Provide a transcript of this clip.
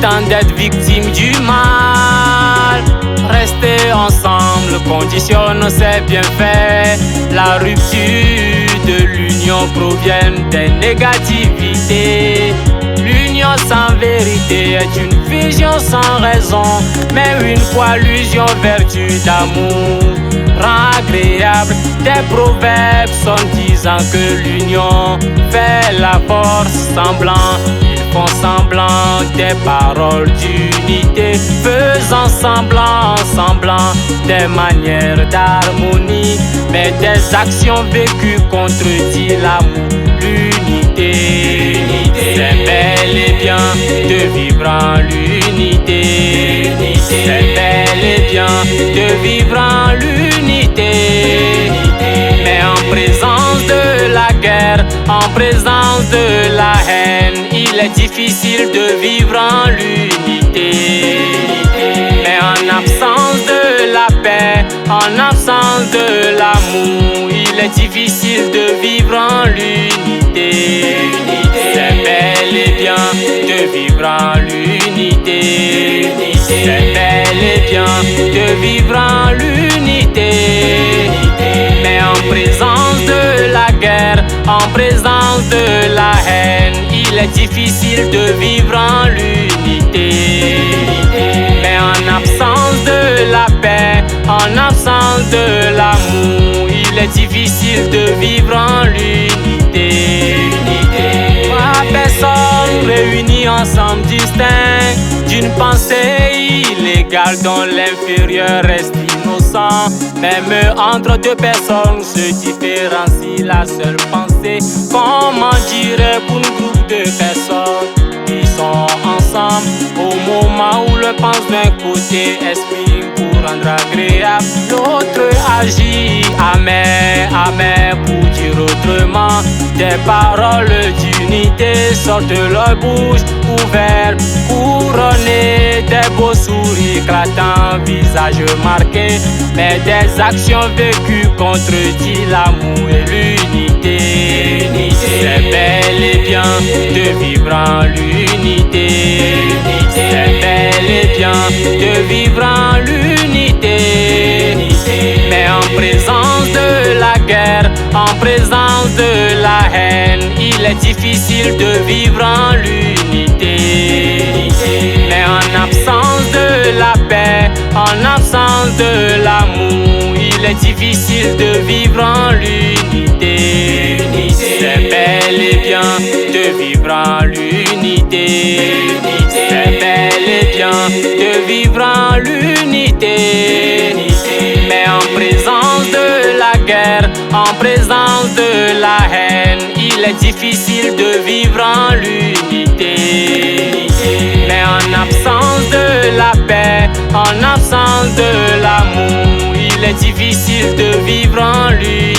temps d'être victime du mal. Rester ensemble conditionne ses bienfaits. La rupture de l'union provient des négativités. L'union sans vérité est une vision sans raison, mais une coalition vertu d'amour rend agréable. Des proverbes sont disant que l'union fait la force. Semblant, ils font semblant des paroles d'unité, faisant semblant des manières d'harmonie, mais des actions vécues contredisent l'amour, l'unité. C'est bel et bien de vivre en l'unité. C'est bel et bien de vivre en l'unité. Mais en présence de la guerre, en présence de la haine, il est difficile de vivre en l'unité. Mais en absence de la paix, en absence de l'amour, il est difficile de vivre en l'unité. C'est bel et bien de vivre en l'unité. C'est bel et bien de vivre en l'unité. Mais en présence de la guerre, en présence de la haine, il est difficile de vivre en l'unité. Mais en absence de la paix, en absence de l'amour, il est difficile de vivre en l'unité. Trois personnes réunies ensemble distinctes d'une pensée illégale dont l'inférieur reste innocent. Même entre deux personnes se différencie la seule pensée. Comment dirait pour un groupe de personnes qui sont ensemble au moment où le pense d'un côté exprime pour rendre agréable, l'autre agit amer pour dire autrement. Des paroles d'unité sortent de leur bouche ouvertes, couronnées des beaux sourires éclatants, visages marqués, mais des actions vécues contredisent l'amour et l'unité. C'est bel et bien de vivre en l'unité. C'est bel et bien de vivre en l'unité. Mais en présence de la guerre, en présence de la haine, il est difficile de vivre en l'unité. Mais en absence de la paix, en absence de l'amour, il est difficile de vivre en l'unité. C'est bel et bien de vivre en l'unité. C'est bel et bien de vivre en l'unité. Mais en présence de la guerre, en présence de la haine, il est difficile de vivre en l'unité. Mais en absence de la paix, en absence de l'amour, il est difficile de vivre en l'unité.